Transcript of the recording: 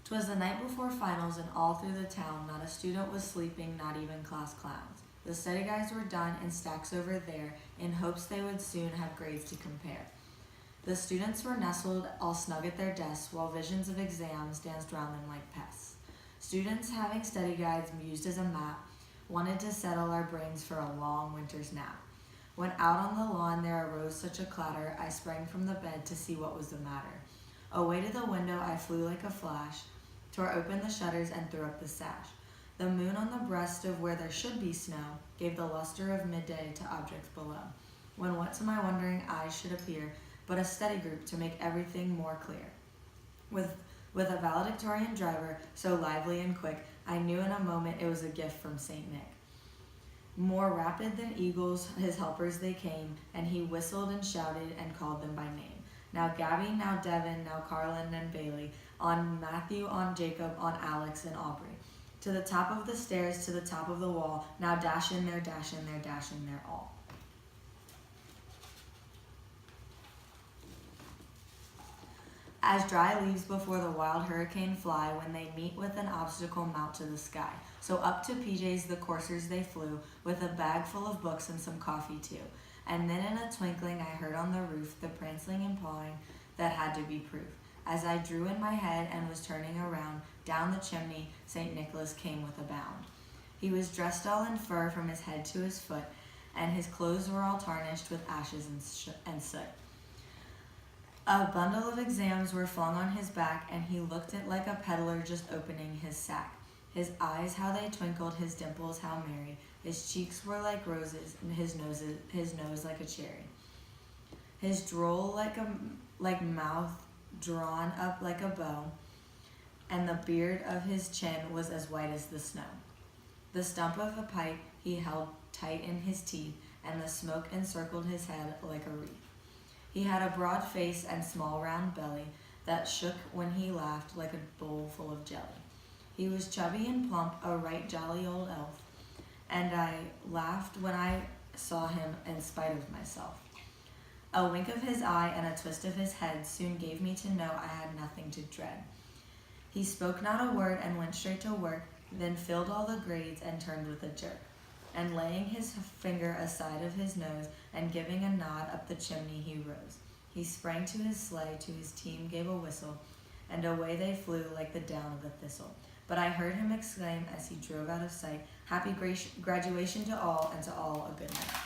'Twas the night before finals, and all through the town, not a student was sleeping, not even class clowns. The study guides were done in stacks over there, in hopes they would soon have grades to compare. The students were nestled all snug at their desks, while visions of exams danced round them like pests. Students, having study guides used as a map, wanted to settle our brains for a long winter's nap. When out on the lawn there arose such a clatter, I sprang from the bed to see what was the matter. Away to the window I flew like a flash, tore open the shutters and threw up the sash. The moon on the breast of where there should be snow gave the luster of midday to objects below, when what to my wondering eyes should appear but a study group to make everything more clear. With a valedictorian driver so lively and quick, I knew in a moment it was a gift from St. Nick. More rapid than eagles, his helpers they came, and he whistled and shouted and called them by name. Now Gabby, now Devin, now Carlin and Bailey, on Matthew, on Jacob, on Alex and Aubrey. To the top of the stairs, to the top of the wall, now dash in there, dash in there, dash in there all. As dry leaves before the wild hurricane fly, when they meet with an obstacle mount to the sky. So up to PJ's the coursers they flew, with a bag full of books and some coffee too. And then in a twinkling I heard on the roof the prancing and pawing that had to be proof. As I drew in my head and was turning around, down the chimney St. Nicholas came with a bound. He was dressed all in fur from his head to his foot, and his clothes were all tarnished with ashes and soot. A bundle of exams were flung on his back, and he looked it like a peddler just opening his sack. His eyes, how they twinkled, his dimples, how merry. His cheeks were like roses, and his nose like a cherry. His droll like mouth drawn up like a bow, and the beard of his chin was as white as the snow. The stump of a pipe he held tight in his teeth, and the smoke encircled his head like a wreath. He had a broad face and small round belly that shook when he laughed like a bowl full of jelly. He was chubby and plump, a right jolly old elf, and I laughed when I saw him in spite of myself. A wink of his eye and a twist of his head soon gave me to know I had nothing to dread. He spoke not a word and went straight to work, then filled all the grades and turned with a jerk. And laying his finger aside of his nose and giving a nod up the chimney he rose. He sprang to his sleigh, to his team gave a whistle, and away they flew like the down of a thistle. But I heard him exclaim as he drove out of sight, "Happy graduation to all, and to all a good night."